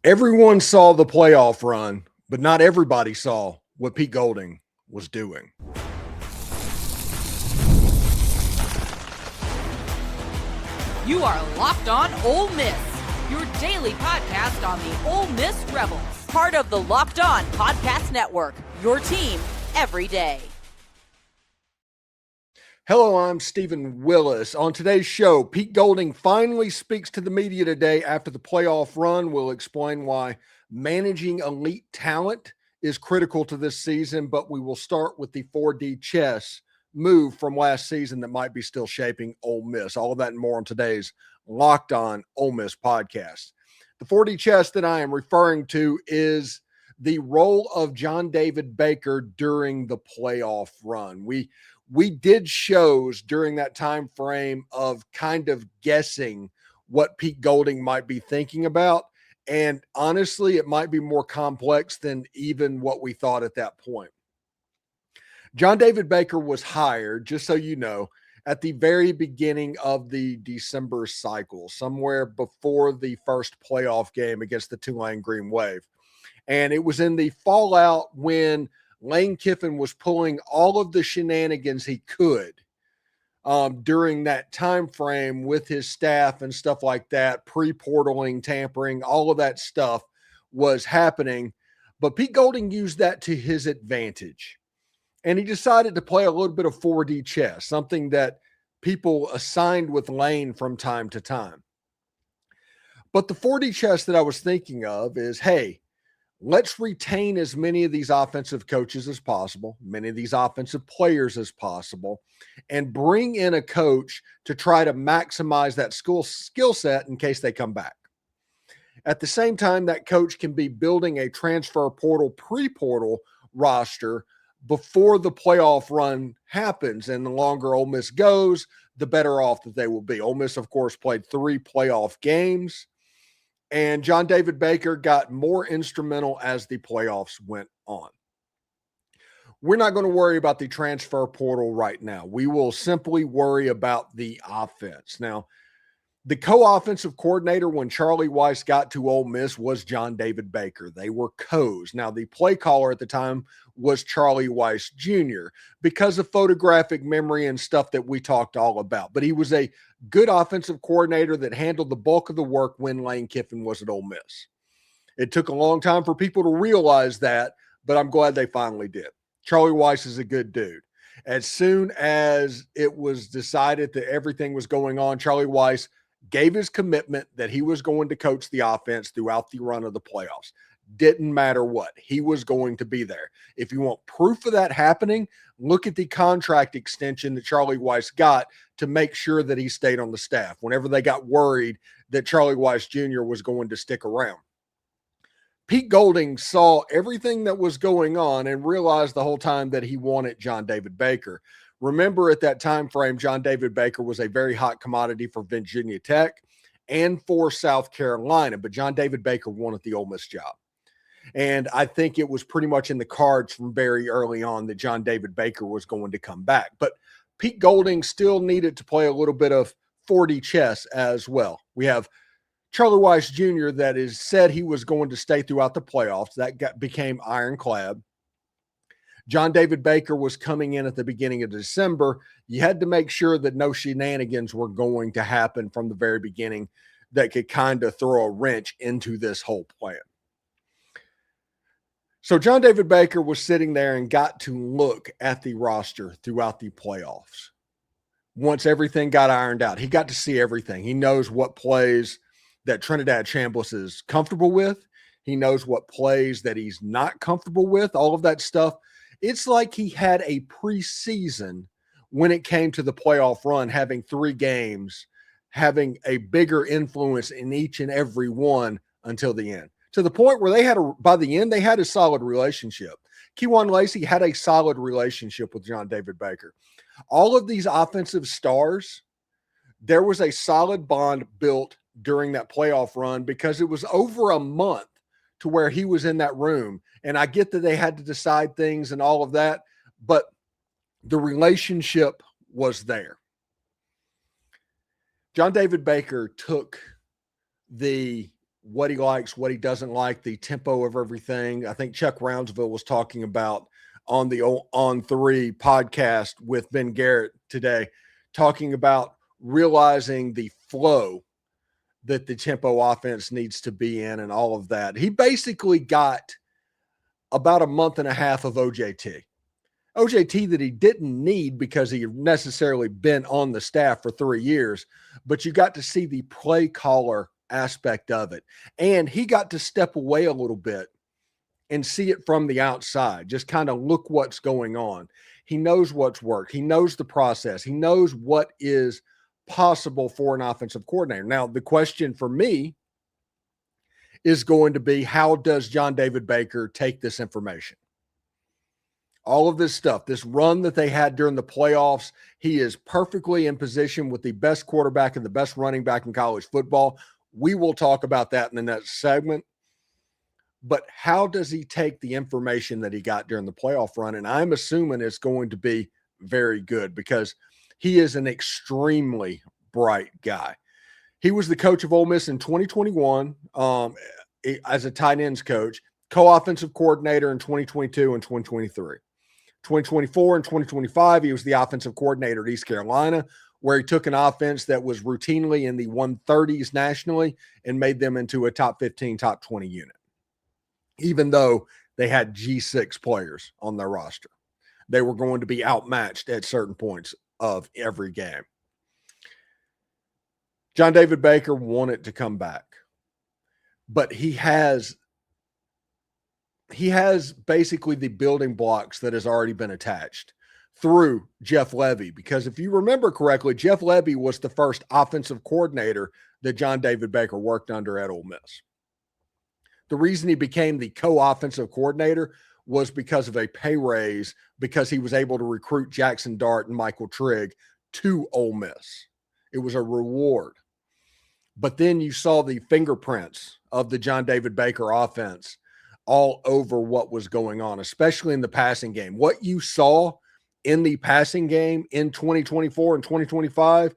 Everyone saw the playoff run, but not everybody saw what Pete Golding was doing. You are Locked On Ole Miss, your daily podcast on the Ole Miss Rebels. Part of the Locked On Podcast Network, your team every day. Hello, I'm Steven Willis. On today's show, Pete Golding finally speaks to the media today after the playoff run. We'll explain why managing elite talent is critical to this season, but we will start with the 4D chess move from last season that might be still shaping Ole Miss. All of that and more on today's Locked On Ole Miss podcast. The 4D chess that I am referring to is the role of John David Baker during the playoff run. We did shows during that time frame of kind of guessing what Pete Golding might be thinking about. And honestly, it might be more complex than even what we thought at that point. John David Baker was hired, just so you know, at the very beginning of the December cycle, somewhere before the first playoff game against the Tulane Green Wave. And it was in the fallout when Lane Kiffin was pulling all of the shenanigans he could during that time frame with his staff and stuff like that, pre-portaling, tampering, all of that stuff was happening. But Pete Golding used that to his advantage. And he decided to play a little bit of 4D chess, something that people assigned with Lane from time to time. But the 4D chess that I was thinking of is, hey, let's retain as many of these offensive coaches as possible, many of these offensive players as possible, and bring in a coach to try to maximize that skill set in case they come back. At the same time, that coach can be building a transfer portal, pre-portal roster before the playoff run happens. And the longer Ole Miss goes, the better off that they will be. Ole Miss, of course, played 3 playoff games. And John David Baker got more instrumental as the playoffs went on. We're not going to worry about the transfer portal right now. We will simply worry about the offense. Now, the co-offensive coordinator when Charlie Weis got to Ole Miss was John David Baker. They were co's. Now, the play caller at the time was Charlie Weis Jr. because of photographic memory and stuff that we talked all about. But he was a good offensive coordinator that handled the bulk of the work when Lane Kiffin was at Ole Miss. It took a long time for people to realize that, but I'm glad they finally did. Charlie Weis is a good dude. As soon as it was decided that everything was going on, Charlie Weis gave his commitment that he was going to coach the offense throughout the run of the playoffs. Didn't matter what. He was going to be there. If you want proof of that happening, look at the contract extension that Charlie Weis got to make sure that he stayed on the staff whenever they got worried that Charlie Weis Jr. was going to stick around. Pete Golding saw everything that was going on and realized the whole time that he wanted John David Baker. Remember, at that time frame, John David Baker was a very hot commodity for Virginia Tech and for South Carolina, but John David Baker wanted the Ole Miss job. And I think it was pretty much in the cards from very early on that John David Baker was going to come back. But Pete Golding still needed to play a little bit of 4D chess as well. We have Charlie Weis Jr. that is said he was going to stay throughout the playoffs. That became ironclad. John David Baker was coming in at the beginning of December. You had to make sure that no shenanigans were going to happen from the very beginning that could kind of throw a wrench into this whole plan. So John David Baker was sitting there and got to look at the roster throughout the playoffs. Once everything got ironed out, he got to see everything. He knows what plays that Trinidad Chambliss is comfortable with. He knows what plays that he's not comfortable with, all of that stuff. It's like he had a preseason when it came to the playoff run, having 3 games, having a bigger influence in each and every one until the end. To the point where by the end, they had a solid relationship. Kewan Lacy had a solid relationship with John David Baker. All of these offensive stars, there was a solid bond built during that playoff run because it was over a month to where he was in that room. And I get that they had to decide things and all of that, but the relationship was there. John David Baker took the what he likes, what he doesn't like, the tempo of everything. I think Chuck Rounsaville was talking about on the On 3 podcast with Ben Garrett today, talking about realizing the flow that the tempo offense needs to be in and all of that. He basically got about a month and a half of OJT that he didn't need because he had necessarily been on the staff for 3 years, but you got to see the play caller aspect of it. And he got to step away a little bit and see it from the outside, just kind of look what's going on. He knows what's worked. He knows the process. He knows what is possible for an offensive coordinator. Now, the question for me is going to be, how does John David Baker take this information? All of this stuff, this run that they had during the playoffs, he is perfectly in position with the best quarterback and the best running back in college football. We will talk about that in the next segment. But how does he take the information that he got during the playoff run? And I'm assuming it's going to be very good because he is an extremely bright guy. He was the coach of Ole Miss in 2021 as a tight ends coach, co-offensive coordinator in 2022 and 2023. 2024 and 2025, he was the offensive coordinator at East Carolina, where he took an offense that was routinely in the 130s nationally and made them into a top 15, top 20 unit, even though they had G6 players on their roster. They were going to be outmatched at certain points of every game. John David Baker wanted to come back, but he has basically the building blocks that has already been attached through Jeff Lebby, because if you remember correctly, Jeff Lebby was the first offensive coordinator that John David Baker worked under at Ole Miss. The reason he became the co-offensive coordinator was because of a pay raise, because he was able to recruit Jackson Dart and Michael Trigg to Ole Miss. It was a reward. But then you saw the fingerprints of the John David Baker offense all over what was going on, especially in the passing game. What you saw in the passing game in 2024 and 2025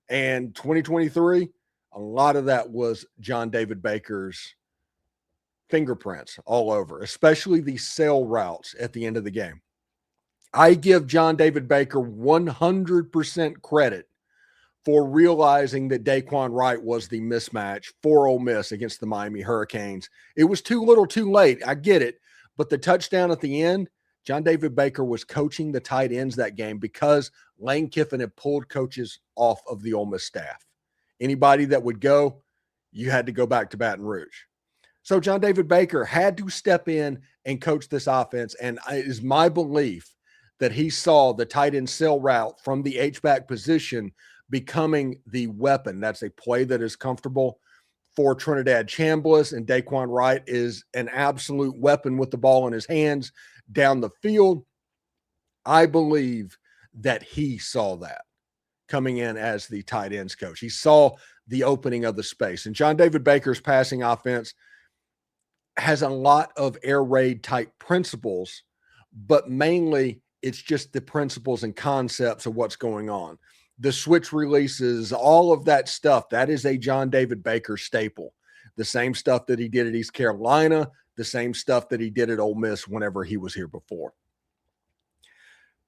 and 2023, a lot of that was John David Baker's fingerprints all over, especially the sail routes at the end of the game. I give John David Baker 100% credit for realizing that Daquan Wright was the mismatch for Ole Miss against the Miami Hurricanes. It was too little too late. I get it. But the touchdown at the end, John David Baker was coaching the tight ends that game because Lane Kiffin had pulled coaches off of the Ole Miss staff. Anybody that would go, you had to go back to Baton Rouge. So John David Baker had to step in and coach this offense. And it is my belief that he saw the tight end sail route from the H-back position becoming the weapon. That's a play that is comfortable for Trinidad. Chambliss, and Daquan Wright is an absolute weapon with the ball in his hands down the field. I believe that he saw that coming in as the tight ends coach. He saw the opening of the space. And John David Baker's passing offense has a lot of air raid type principles, but mainly it's just the principles and concepts of what's going on. The switch releases, all of that stuff, that is a John David Baker staple. The same stuff that he did at East Carolina, the same stuff that he did at Ole Miss whenever he was here before.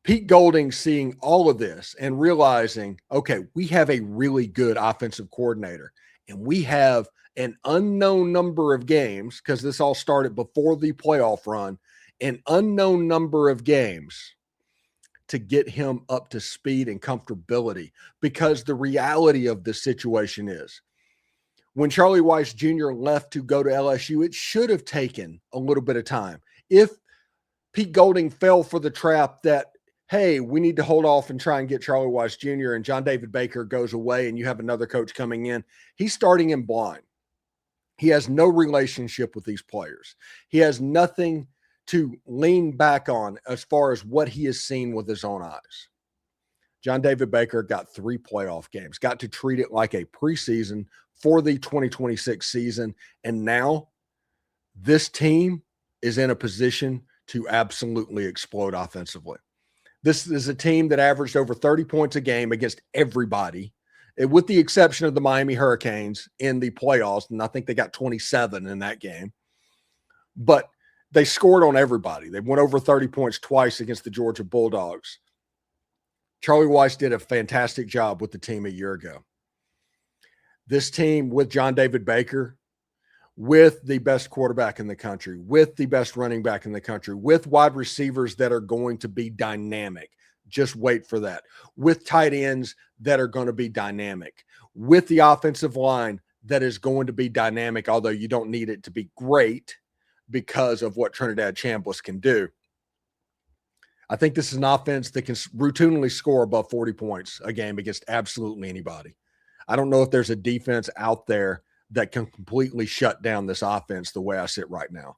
Pete Golding seeing all of this and realizing, okay, we have a really good offensive coordinator, and we have an unknown number of games, because this all started before the playoff run, an unknown number of games to get him up to speed and comfortability, because the reality of the situation is when Charlie Weis Jr. left to go to LSU, it should have taken a little bit of time. If Pete Golding fell for the trap that, hey, we need to hold off and try and get Charlie Weis Jr. and John David Baker goes away and you have another coach coming in, he's starting in blind. He has no relationship with these players. He has nothing to lean back on as far as what he has seen with his own eyes. John David Baker got 3 playoff games, got to treat it like a preseason for the 2026 season. And now this team is in a position to absolutely explode offensively. This is a team that averaged over 30 points a game against everybody with the exception of the Miami Hurricanes in the playoffs. And I think they got 27 in that game. But they scored on everybody. They went over 30 points twice against the Georgia Bulldogs. Charlie Weis did a fantastic job with the team a year ago. This team with John David Baker, with the best quarterback in the country, with the best running back in the country, with wide receivers that are going to be dynamic. Just wait for that. With tight ends that are going to be dynamic. With the offensive line that is going to be dynamic, although you don't need it to be great because of what Trinidad Chambliss can do. I think this is an offense that can routinely score above 40 points a game against absolutely anybody. I don't know if there's a defense out there that can completely shut down this offense the way I sit right now.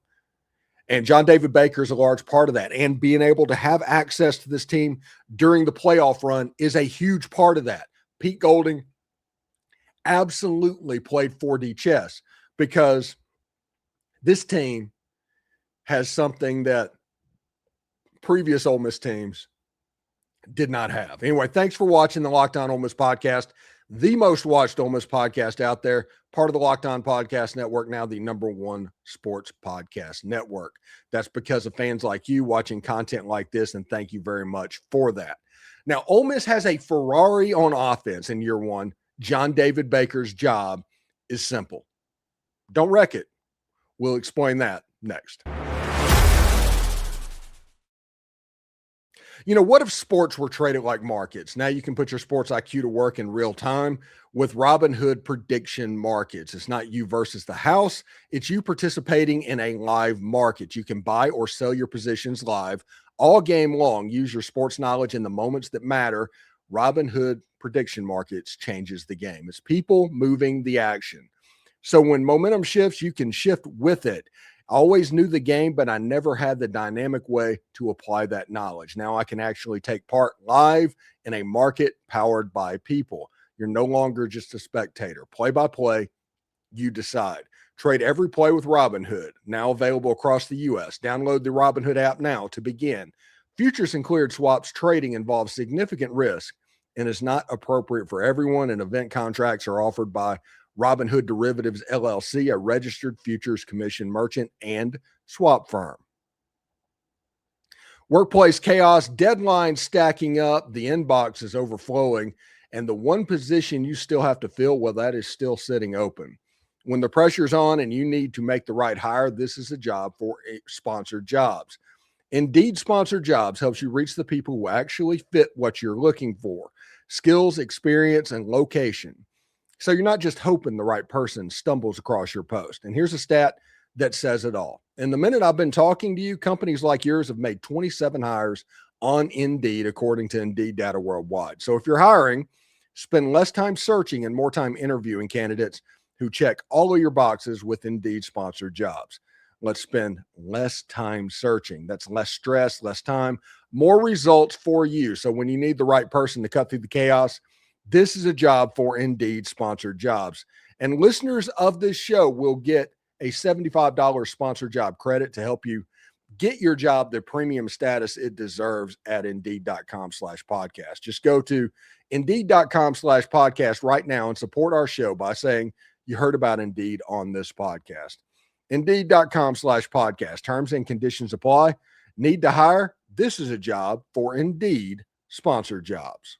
And John David Baker is a large part of that. And being able to have access to this team during the playoff run is a huge part of that. Pete Golding absolutely played 4D chess because this team has something that previous Ole Miss teams did not have. Anyway, thanks for watching the Locked On Ole Miss podcast, the most watched Ole Miss podcast out there, part of the Locked On Podcast Network, now the #1 sports podcast network. That's because of fans like you watching content like this, and thank you very much for that. Now, Ole Miss has a Ferrari on offense in year one. John David Baker's job is simple. Don't wreck it. We'll explain that next. You know, what if sports were traded like markets? Now you can put your sports IQ to work in real time with Robinhood prediction markets. It's not you versus the house. It's you participating in a live market. You can buy or sell your positions live all game long. Use your sports knowledge in the moments that matter. Robinhood prediction markets changes the game. It's people moving the action. So when momentum shifts, you can shift with it. I always knew the game, but I never had the dynamic way to apply that knowledge. Now I can actually take part live in a market powered by people. You're no longer just a spectator. Play by play, you decide. Trade every play with Robinhood, now available across the U.S. Download the Robinhood app now to begin. Futures and cleared swaps trading involves significant risk and is not appropriate for everyone, and event contracts are offered by Robinhood Derivatives, LLC, a registered futures commission merchant and swap firm. Workplace chaos, deadlines stacking up, the inbox is overflowing, and the one position you still have to fill, well, that is still sitting open. When the pressure's on and you need to make the right hire, this is a job for sponsored jobs. Indeed, sponsored jobs helps you reach the people who actually fit what you're looking for: skills, experience, and location. So you're not just hoping the right person stumbles across your post. And here's a stat that says it all. In the minute I've been talking to you, companies like yours have made 27 hires on Indeed, according to Indeed data worldwide. So if you're hiring, spend less time searching and more time interviewing candidates who check all of your boxes with Indeed sponsored jobs. Let's spend less time searching. That's less stress, less time, more results for you. So when you need the right person to cut through the chaos, this is a job for Indeed sponsored jobs. And listeners of this show will get a $75 sponsored job credit to help you get your job the premium status it deserves at Indeed.com/podcast. Just go to Indeed.com/podcast right now and support our show by saying you heard about Indeed on this podcast. Indeed.com/podcast. Terms and conditions apply. Need to hire? This is a job for Indeed sponsored jobs.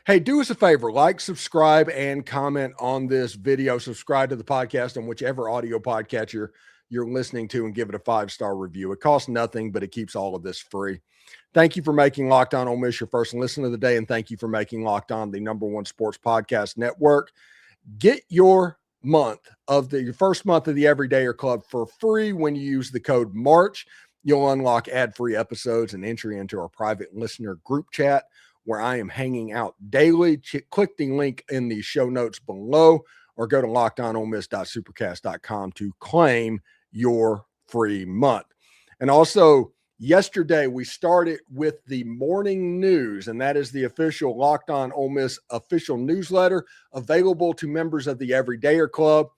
Hey, do us a favor, like, subscribe, and comment on this video. Subscribe to the podcast on whichever audio podcatcher you're listening to and give it a 5-star review. It costs nothing, but it keeps all of this free. Thank you for making Locked On Ole Miss your first listen of the day, and thank you for making Locked On the #1 sports podcast network. Get your first month of the Everydayer Club for free when you use the code MARCH. You'll unlock ad-free episodes and entry into our private listener group chat, where I am hanging out daily. Click the link in the show notes below or go to lockedonolemist.supercast.com to claim your free month. And also, yesterday we started with the morning news, and that is the official Locked On Ole Miss official newsletter available to members of the Everydayer Club.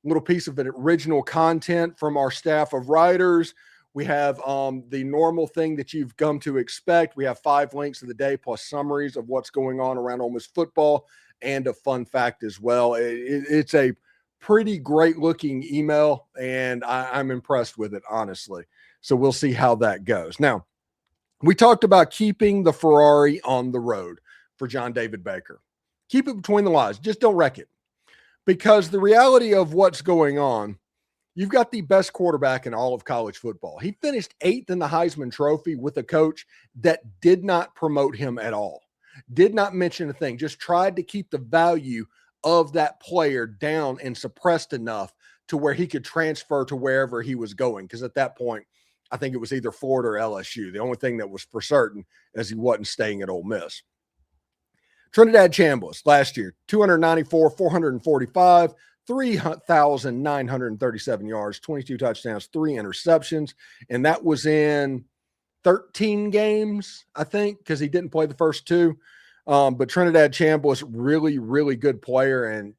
A little piece of original content from our staff of writers. We have the normal thing that you've come to expect. We have 5 links of the day plus summaries of what's going on around Ole Miss football and a fun fact as well. It's a pretty great looking email, and I'm impressed with it, honestly. So we'll see how that goes. Now, we talked about keeping the Ferrari on the road for John David Baker. Keep it between the lines. Just don't wreck it. Because the reality of what's going on, you've got the best quarterback in all of college football. He finished 8th in the Heisman Trophy with a coach that did not promote him at all, did not mention a thing, just tried to keep the value of that player down and suppressed enough to where he could transfer to wherever he was going. Because at that point, I think it was either Florida or LSU. The only thing that was for certain is he wasn't staying at Ole Miss. Trinidad Chambliss last year, 294, 445, 3,937 yards, 22 touchdowns, 3 interceptions. And that was in 13 games, I think, because he didn't play the first 2. But Trinidad Chambliss, really, really good player. And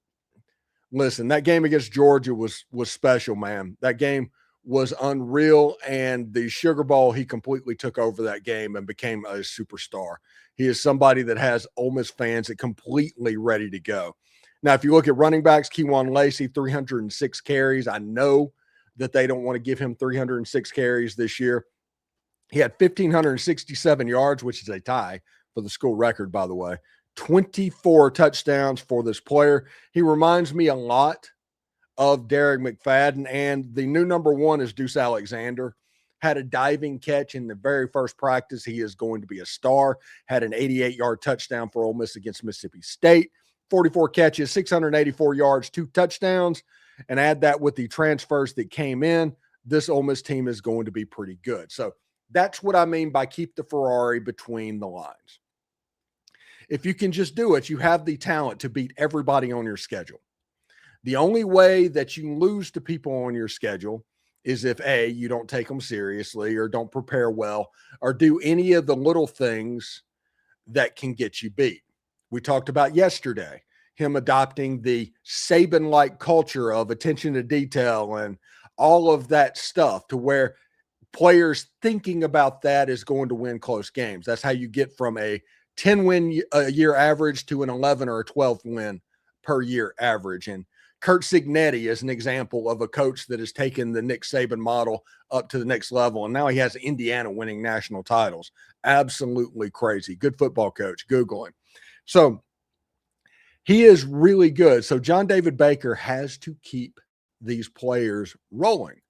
listen, that game against Georgia was special, man. That game was unreal. And the Sugar Bowl, he completely took over that game and became a superstar. He is somebody that has Ole Miss fans that completely ready to go. Now, if you look at running backs, Kewan, Lacy, 306 carries. I know that they don't want to give him 306 carries this year. He had 1,567 yards, which is a tie for the school record, by the way. 24 touchdowns for this player. He reminds me a lot of Derek McFadden, and the new number 1 is Deuce Alexander. Had a diving catch in the very first practice. He is going to be a star. Had an 88-yard touchdown for Ole Miss against Mississippi State. 44 catches, 684 yards, 2 touchdowns. And add that with the transfers that came in, this Ole Miss team is going to be pretty good. So that's what I mean by keep the Ferrari between the lines. If you can just do it, you have the talent to beat everybody on your schedule. The only way that you lose to people on your schedule is if A, you don't take them seriously or don't prepare well or do any of the little things that can get you beat. We talked about yesterday, him adopting the Saban-like culture of attention to detail and all of that stuff to where players thinking about that is going to win close games. That's how you get from a 10-win a year average to an 11 or a 12 win per year average. And Kurt Cignetti is an example of a coach that has taken the Nick Saban model up to the next level. And now he has Indiana winning national titles. Absolutely crazy. Good football coach. Google him. So he is really good. So John David Baker has to keep these players rolling.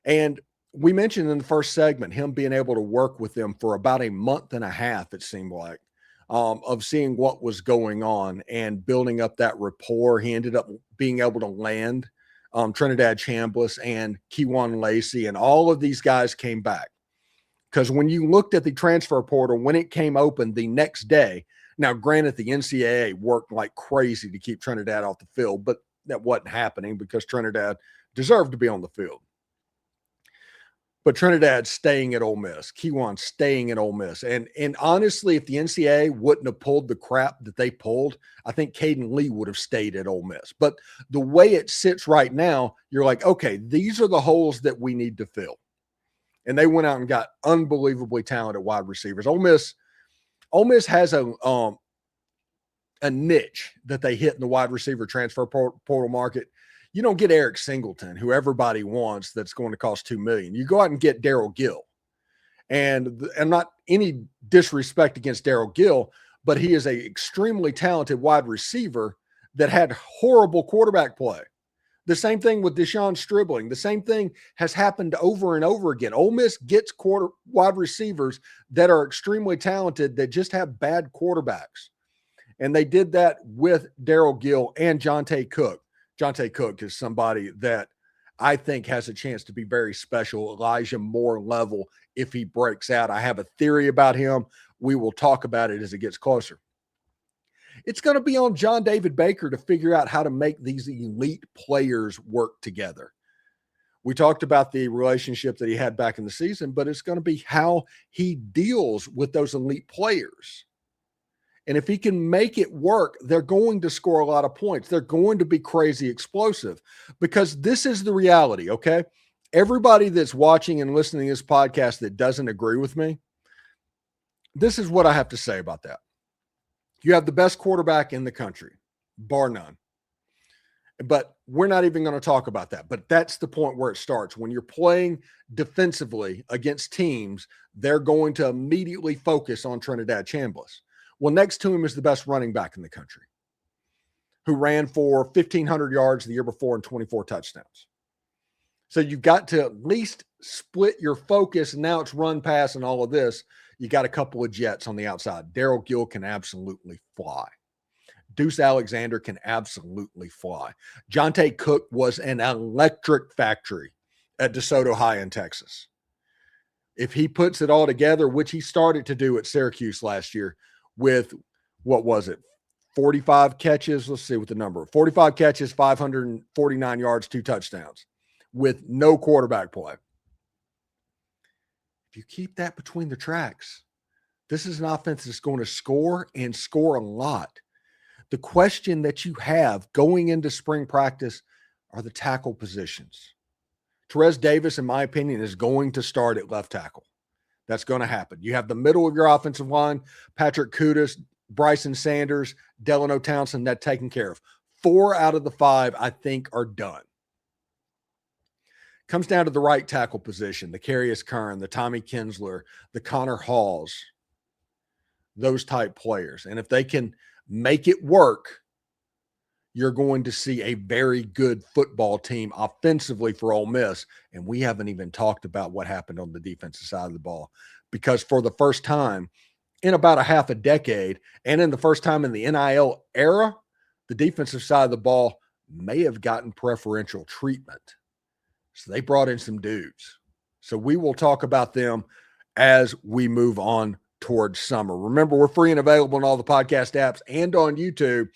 And we mentioned in the first segment, him being able to work with them for about a month and a half, it seemed like, of seeing what was going on and building up that rapport. He ended up being able to land Trinidad Chambliss and Kewan Lacy, and all of these guys came back. Because when you looked at the transfer portal, when it came open the next day, now granted, the NCAA worked like crazy to keep Trinidad off the field, but that wasn't happening because Trinidad deserved to be on the field. But Trinidad staying at Ole Miss, Kewan staying at Ole Miss. And honestly, if the NCAA wouldn't have pulled the crap that they pulled, I think Caden Lee would have stayed at Ole Miss. But the way it sits right now, you're like, okay, these are the holes that we need to fill. And they went out and got unbelievably talented wide receivers. Ole Miss has a niche that they hit in the wide receiver transfer portal market. You don't get Eric Singleton, who everybody wants, that's going to cost $2 million. You go out and get Darrell Gill. And not any disrespect against Darrell Gill, but he is an extremely talented wide receiver that had horrible quarterback play. The same thing with Deshaun Stribling. The same thing has happened over and over again. Ole Miss gets wide receivers that are extremely talented that just have bad quarterbacks. And they did that with Darrell Gill and Johntay Cook. Johntay Cook is somebody that I think has a chance to be very special, Elijah Moore level, if he breaks out. I have a theory about him. We will talk about it as it gets closer. It's going to be on John David Baker to figure out how to make these elite players work together. We talked about the relationship that he had back in the season, but it's going to be how he deals with those elite players. And if he can make it work, they're going to score a lot of points. They're going to be crazy explosive because this is the reality, okay? everybody that's watching and listening to this podcast that doesn't agree with me, this is what I have to say about that. You have the best quarterback in the country, bar none. But we're not even going to talk about that. But that's the point where it starts. When you're playing defensively against teams, they're going to immediately focus on Trinidad Chambliss. Well, next to him is the best running back in the country, who ran for 1,500 yards the year before and 24 touchdowns. So you've got to at least split your focus. And now it's run, pass, and all of this. You got a couple of jets on the outside. Darrell Gill can absolutely fly. Deuce Alexander can absolutely fly. Johntay Cook was an electric factory at DeSoto High in Texas. If he puts it all together, which he started to do at Syracuse last year with, what was it, 45 catches? Let's see what the number. 45 catches, 549 yards, 2 touchdowns with no quarterback play. If you keep that between the tracks, this is an offense that's going to score and score a lot. The question that you have going into spring practice are the tackle positions. Terez Davis, in my opinion, is going to start at left tackle. That's going to happen. You have the middle of your offensive line, Patrick Kutas, Bryson Sanders, Delano Townsend, that taken care of. 4 out of the 5, I think, are done. Comes down to the right tackle position, the Carius Kern, the Tommy Kinsler, the Connor Halls, those type players. And if they can make it work, you're going to see a very good football team offensively for Ole Miss. And we haven't even talked about what happened on the defensive side of the ball, because for the first time in about a half a decade, and in the first time in the NIL era, the defensive side of the ball may have gotten preferential treatment. So they brought in some dudes. So we will talk about them as we move on towards summer. Remember, we're free and available on all the podcast apps and on YouTube.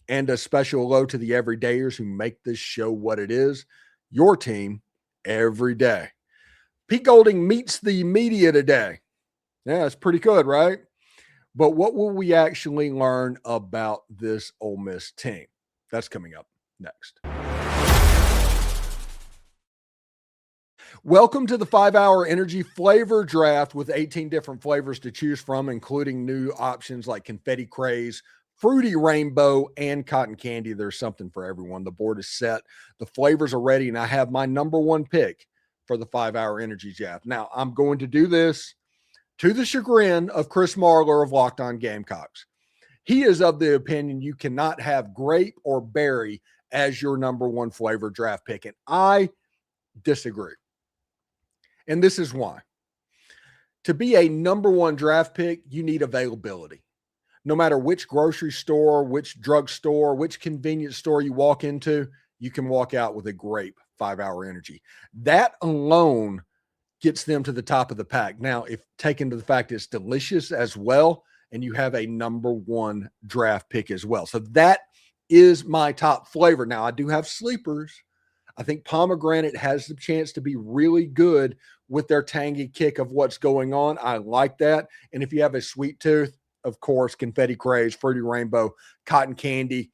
And a special hello to the everydayers who make this show what it is, your team every day. Pete Golding meets the media today. Yeah, it's pretty good, right? But what will we actually learn about this Ole Miss team? That's coming up next. Welcome to the 5-hour energy flavor draft with 18 different flavors to choose from, including new options like confetti craze, fruity rainbow, and cotton candy. There's something for everyone. The board is set. The flavors are ready, and I have my number one pick for the 5-hour energy draft. Now, I'm going to do this to the chagrin of Chris Marler of Locked On Gamecocks. He is of the opinion you cannot have grape or berry as your number one flavor draft pick, and I disagree. And this is why. To be a number one draft pick, you need availability. No matter which grocery store, which drugstore, which convenience store you walk into, you can walk out with a grape 5-hour energy. That alone gets them to the top of the pack. Now, if taken to the fact it's delicious as well, and you have a number one draft pick as well. So that is my top flavor. Now, I do have sleepers. I think pomegranate has the chance to be really good with their tangy kick of what's going on. I like that. And if you have a sweet tooth, of course, confetti craze, fruity rainbow, cotton candy,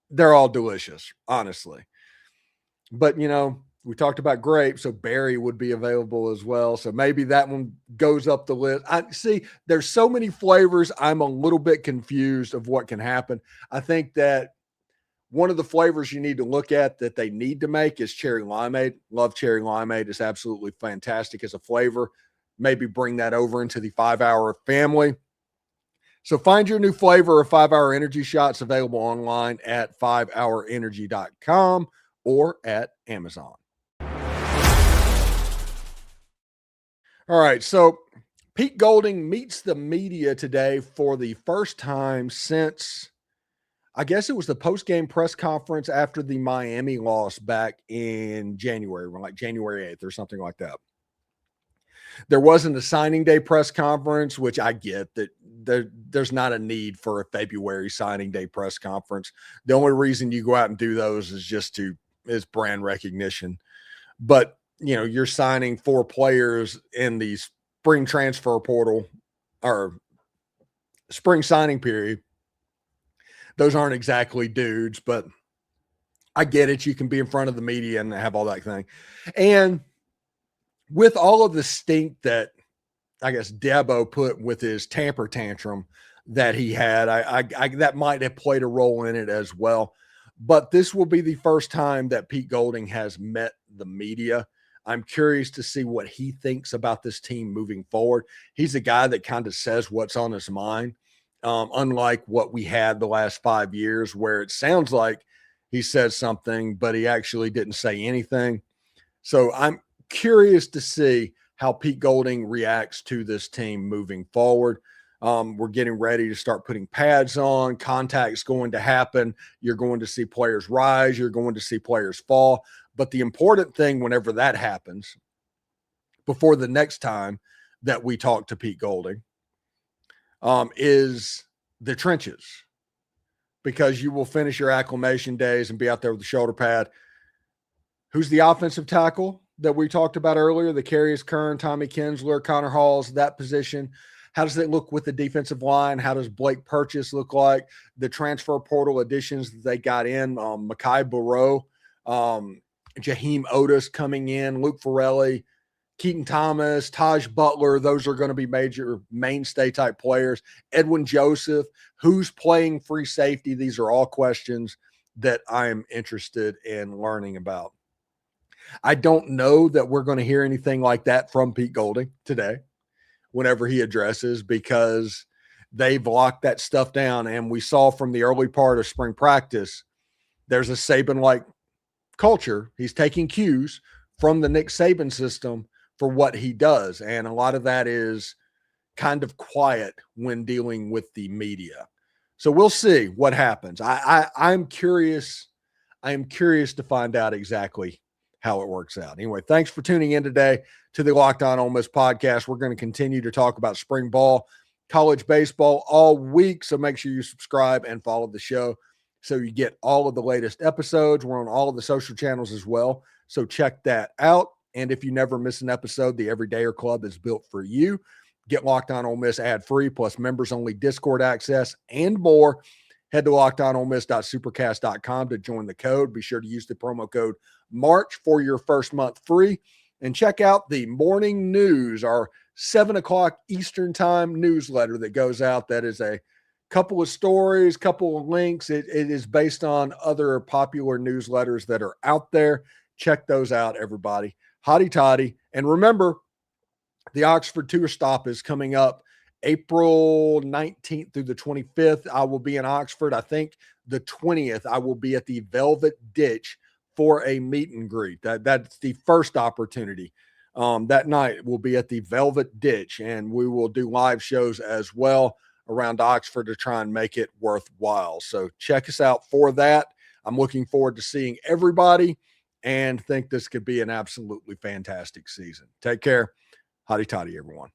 they're all delicious, honestly. But, you know, we talked about grape, so berry would be available as well. So maybe that one goes up the list. I see there's so many flavors. I'm a little bit confused of what can happen. I think that one of the flavors you need to look at that they need to make is cherry limeade. Love cherry limeade. It's absolutely fantastic as a flavor. Maybe bring that over into the 5-hour family. So find your new flavor of 5-hour energy shots available online at 5hourenergy.com or at Amazon. All right, so Pete Golding meets the media today for the first time since, I guess it was the post-game press conference after the Miami loss back in January, like January 8th or something like that. There wasn't a signing day press conference, which I get that there's not a need for a February signing day press conference. The only reason you go out and do those is brand recognition. But, you know, you're signing 4 players in the spring transfer portal or spring signing period. Those aren't exactly dudes, but I get it. You can be in front of the media and have all that thing. And with all of the stink that I guess Debo put with his tamper tantrum that he had, I that might have played a role in it as well. But this will be the first time that Pete Golding has met the media. I'm curious to see what he thinks about this team moving forward. He's a guy that kind of says what's on his mind, unlike what we had the last 5 years, where it sounds like he said something, but he actually didn't say anything. So I'm curious to see how Pete Golding reacts to this team moving forward. We're getting ready to start putting pads on. Contact's going to happen. You're going to see players rise. You're going to see players fall. But the important thing whenever that happens, before the next time that we talk to Pete Golding, is the trenches. Because you will finish your acclimation days and be out there with the shoulder pad. Who's the offensive tackle that we talked about earlier? The Carius Kern, Tommy Kinsler, Connor Halls, that position. How does it look with the defensive line? How does Blake Purchase look like? The transfer portal additions that they got in, Mekhi Barrow, Jaheim Otis coming in, Luke Farrelly, Keaton Thomas, Taj Butler. Those are going to be major mainstay type players. Edwin Joseph, who's playing free safety? These are all questions that I am interested in learning about. I don't know that we're going to hear anything like that from Pete Golding today whenever he addresses, because they've locked that stuff down. And we saw from the early part of spring practice, there's a Saban-like culture. He's taking cues from the Nick Saban system for what he does. And a lot of that is kind of quiet when dealing with the media. So we'll see what happens. I'm curious. I am curious to find out exactly how it works out. Anyway, thanks for tuning in today to the Locked On Ole Miss podcast. We're going to continue to talk about spring ball, college baseball all week. So make sure you subscribe and follow the show so you get all of the latest episodes. We're on all of the social channels as well. So check that out. And if you never miss an episode, the Everydayer Club is built for you. Get Locked On Ole Miss ad-free, plus members-only Discord access and more. Head to lockedonolemist.supercast.com to join the code. Be sure to use the promo code MARCH for your first month free. And check out the morning news, our 7 o'clock Eastern time newsletter that goes out. That is a couple of stories, couple of links. It is based on other popular newsletters that are out there. Check those out, everybody. Hotty toddy. And remember, the Oxford Tour Stop is coming up April 19th through the 25th. I will be in Oxford. I think the 20th, I will be at the Velvet Ditch for a meet and greet. That's the first opportunity. That night we'll be at the Velvet Ditch, and we will do live shows as well around Oxford to try and make it worthwhile. So check us out for that. I'm looking forward to seeing everybody and think this could be an absolutely fantastic season. Take care. Hotty toddy, everyone.